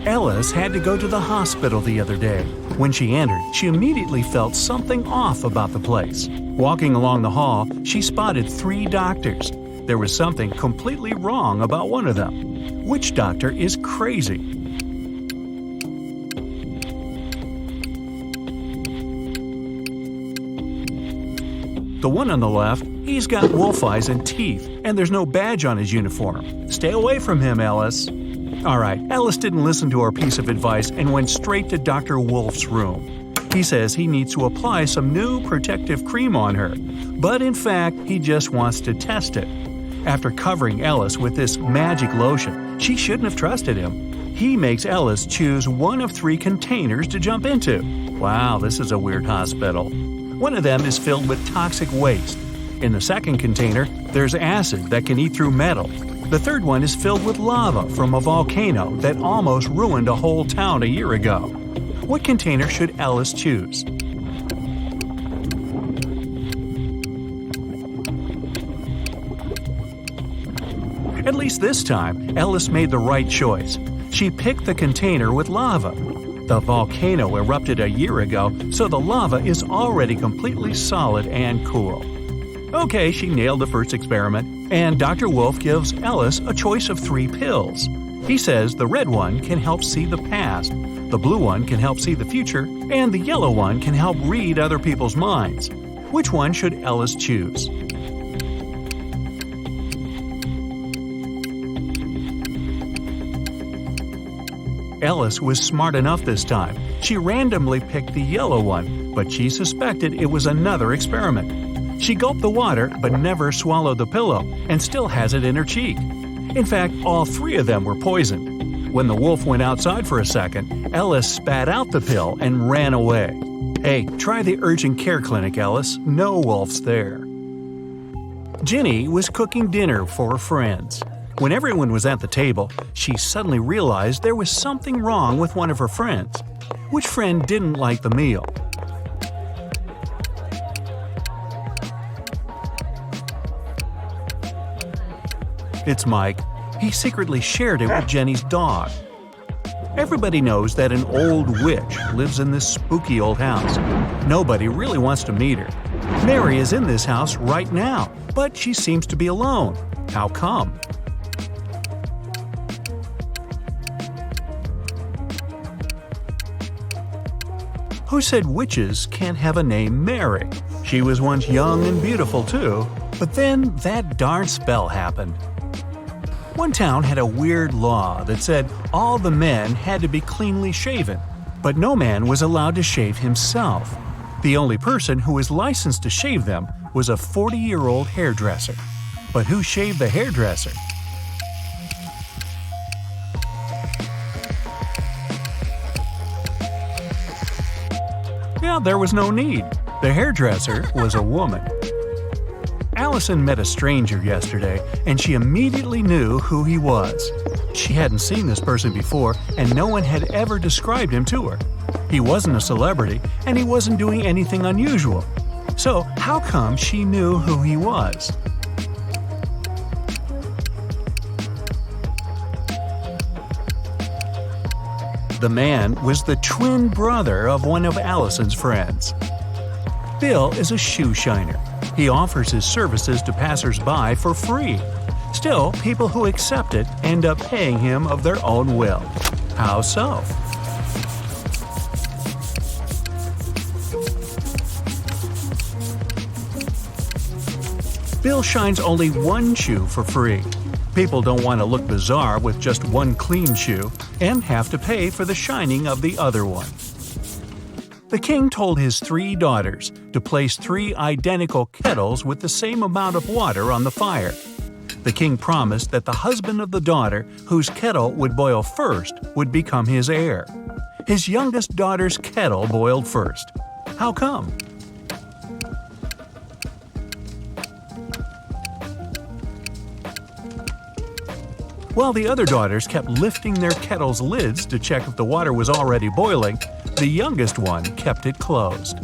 ELIS had to go to the hospital the other day. When she entered, she immediately felt something off about the place. Walking along the hall, she spotted 3 doctors. There was something completely wrong about one of them. Which doctor is crazy? The one on the left, he's got wolf eyes and teeth, and there's no badge on his uniform. Stay away from him, ELIS. Alright, ELIS didn't listen to our piece of advice and went straight to Dr. Wolf's room. He says he needs to apply some new protective cream on her, but in fact, he just wants to test it. After covering ELIS with this magic lotion, she shouldn't have trusted him. He makes ELIS choose one of 3 containers to jump into. Wow, this is a weird hospital. One of them is filled with toxic waste. In the second container, there's acid that can eat through metal. The third one is filled with lava from a volcano that almost ruined a whole town a year ago. What container should ELIS choose? At least this time, ELIS made the right choice. She picked the container with lava. The volcano erupted a year ago, so the lava is already completely solid and cool. Okay, she nailed the first experiment, and Dr. Wolf gives ELIS a choice of 3 pills. He says the red one can help see the past, the blue one can help see the future, and the yellow one can help read other people's minds. Which one should ELIS choose? ELIS was smart enough this time. She randomly picked the yellow one, but she suspected it was another experiment. She gulped the water but never swallowed the pillow and still has it in her cheek. In fact, all 3 of them were poisoned. When the wolf went outside for a second, ELIS spat out the pill and ran away. Hey, try the urgent care clinic, ELIS. No wolves there. Ginny was cooking dinner for her friends. When everyone was at the table, she suddenly realized there was something wrong with one of her friends. Which friend didn't like the meal? It's Mike. He secretly shared it with Jenny's dog. Everybody knows that an old witch lives in this spooky old house. Nobody really wants to meet her. Mary is in this house right now, but she seems to be alone. How come? Who said witches can't have a name Mary? She was once young and beautiful too, but then that darn spell happened. One town had a weird law that said all the men had to be cleanly shaven, but no man was allowed to shave himself. The only person who was licensed to shave them was a 40-year-old hairdresser. But who shaved the hairdresser? Yeah, there was no need. The hairdresser was a woman. Allison met a stranger yesterday, and she immediately knew who he was. She hadn't seen this person before, and no one had ever described him to her. He wasn't a celebrity, and he wasn't doing anything unusual. So, how come she knew who he was? The man was the twin brother of one of Allison's friends. Bill is a shoe shiner. He offers his services to passers-by for free. Still, people who accept it end up paying him of their own will. How so? Bill shines only one shoe for free. People don't want to look bizarre with just one clean shoe and have to pay for the shining of the other one. The king told his 3 daughters to place 3 identical kettles with the same amount of water on the fire. The king promised that the husband of the daughter whose kettle would boil first would become his heir. His youngest daughter's kettle boiled first. How come? While the other daughters kept lifting their kettle's lids to check if the water was already boiling, the youngest one kept it closed.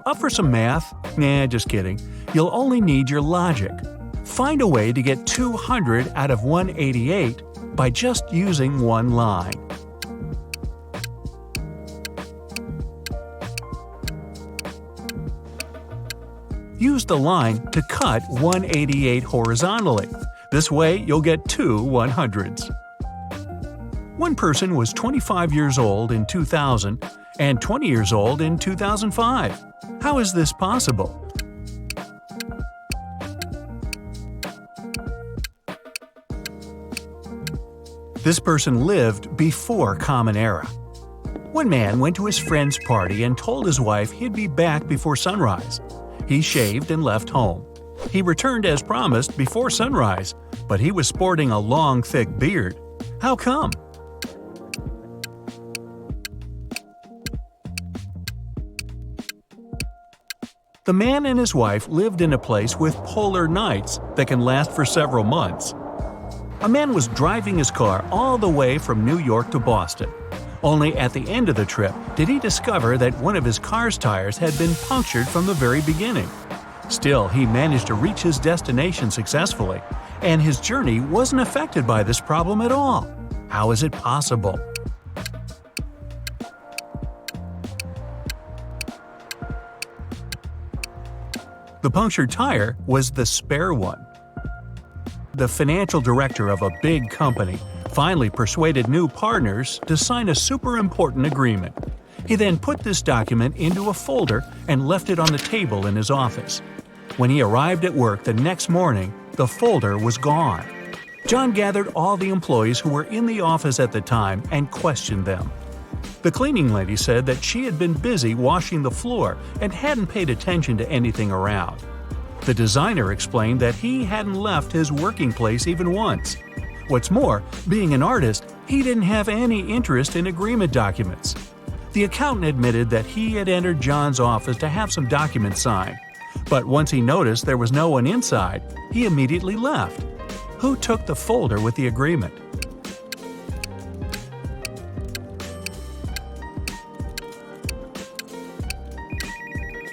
Up for some math? Nah, just kidding. You'll only need your logic. Find a way to get 200 out of 188 by just using one line. use the line to cut 188 horizontally. This way, you'll get two 100s. One person was 25 years old in 2000 and 20 years old in 2005. How is this possible? This person lived before Common Era. One man went to his friend's party and told his wife he'd be back before sunrise. He shaved and left home. He returned as promised before sunrise, but he was sporting a long, thick beard. How come? The man and his wife lived in a place with polar nights that can last for several months. A man was driving his car all the way from New York to Boston. Only at the end of the trip did he discover that one of his car's tires had been punctured from the very beginning. Still, he managed to reach his destination successfully, and his journey wasn't affected by this problem at all. How is it possible? The punctured tire was the spare one. The financial director of a big company finally persuaded new partners to sign a super important agreement. He then put this document into a folder and left it on the table in his office. When he arrived at work the next morning, the folder was gone. John gathered all the employees who were in the office at the time and questioned them. The cleaning lady said that she had been busy washing the floor and hadn't paid attention to anything around. The designer explained that he hadn't left his working place even once. What's more, being an artist, he didn't have any interest in agreement documents. The accountant admitted that he had entered John's office to have some documents signed, but once he noticed there was no one inside, he immediately left. Who took the folder with the agreement?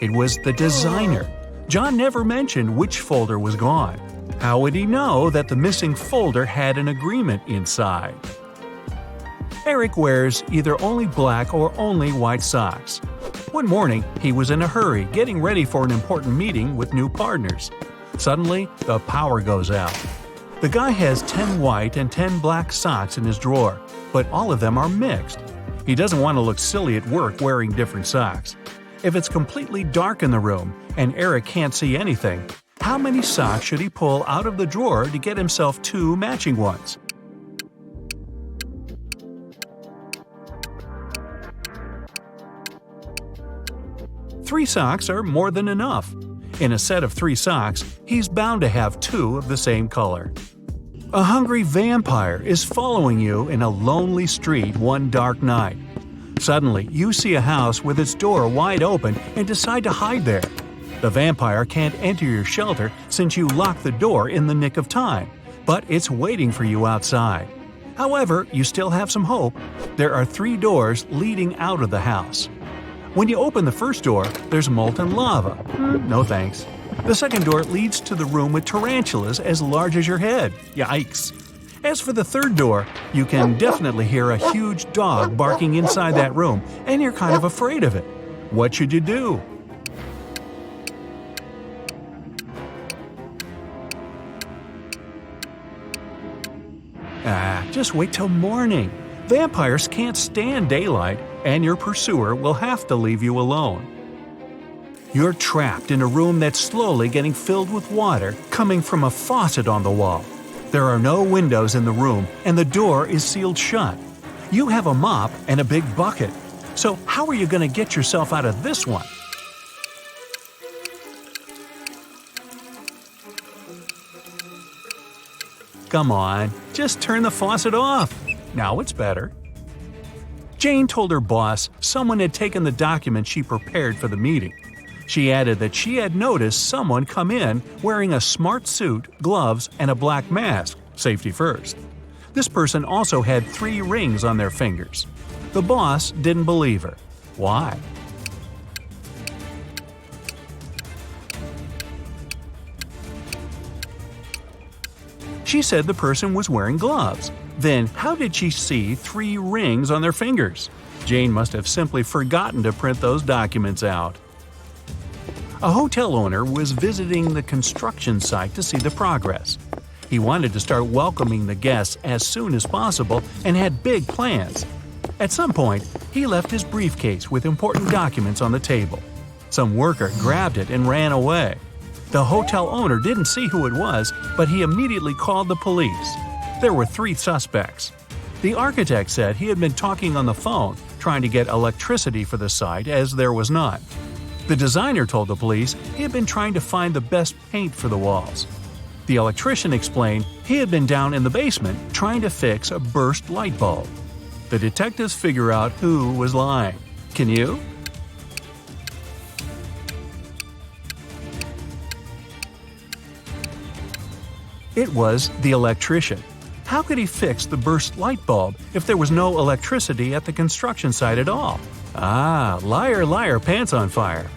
It was the designer. John never mentioned which folder was gone. How would he know that the missing folder had an agreement inside? Eric wears either only black or only white socks. One morning, he was in a hurry getting ready for an important meeting with new partners. Suddenly, the power goes out. The guy has 10 white and 10 black socks in his drawer, but all of them are mixed. He doesn't want to look silly at work wearing different socks. If it's completely dark in the room and Eric can't see anything, how many socks should he pull out of the drawer to get himself two matching ones? Three socks are more than enough. In a set of 3 socks, he's bound to have 2 of the same color. A hungry vampire is following you in a lonely street one dark night. Suddenly, you see a house with its door wide open and decide to hide there. The vampire can't enter your shelter since you locked the door in the nick of time, but it's waiting for you outside. However, you still have some hope. There are 3 doors leading out of the house. When you open the first door, there's molten lava. No thanks. The second door leads to the room with tarantulas as large as your head. Yikes. As for the third door, you can definitely hear a huge dog barking inside that room, and you're kind of afraid of it. What should you do? Just wait till morning. Vampires can't stand daylight, and your pursuer will have to leave you alone. You're trapped in a room that's slowly getting filled with water coming from a faucet on the wall. There are no windows in the room, and the door is sealed shut. You have a mop and a big bucket. So how are you going to get yourself out of this one? Come on, just turn the faucet off. Now it's better. Jane told her boss someone had taken the document she prepared for the meeting. She added that she had noticed someone come in wearing a smart suit, gloves, and a black mask, safety first. This person also had 3 rings on their fingers. The boss didn't believe her. Why? She said the person was wearing gloves. Then how did she see 3 rings on their fingers? Jane must have simply forgotten to print those documents out. A hotel owner was visiting the construction site to see the progress. He wanted to start welcoming the guests as soon as possible and had big plans. At some point, he left his briefcase with important documents on the table. Some worker grabbed it and ran away. The hotel owner didn't see who it was, but he immediately called the police. There were 3 suspects. The architect said he had been talking on the phone, trying to get electricity for the site as there was not. The designer told the police he had been trying to find the best paint for the walls. The electrician explained he had been down in the basement trying to fix a burst light bulb. The detectives figure out who was lying. Can you? It was the electrician. How could he fix the burst light bulb if there was no electricity at the construction site at all? Ah, liar, liar, pants on fire.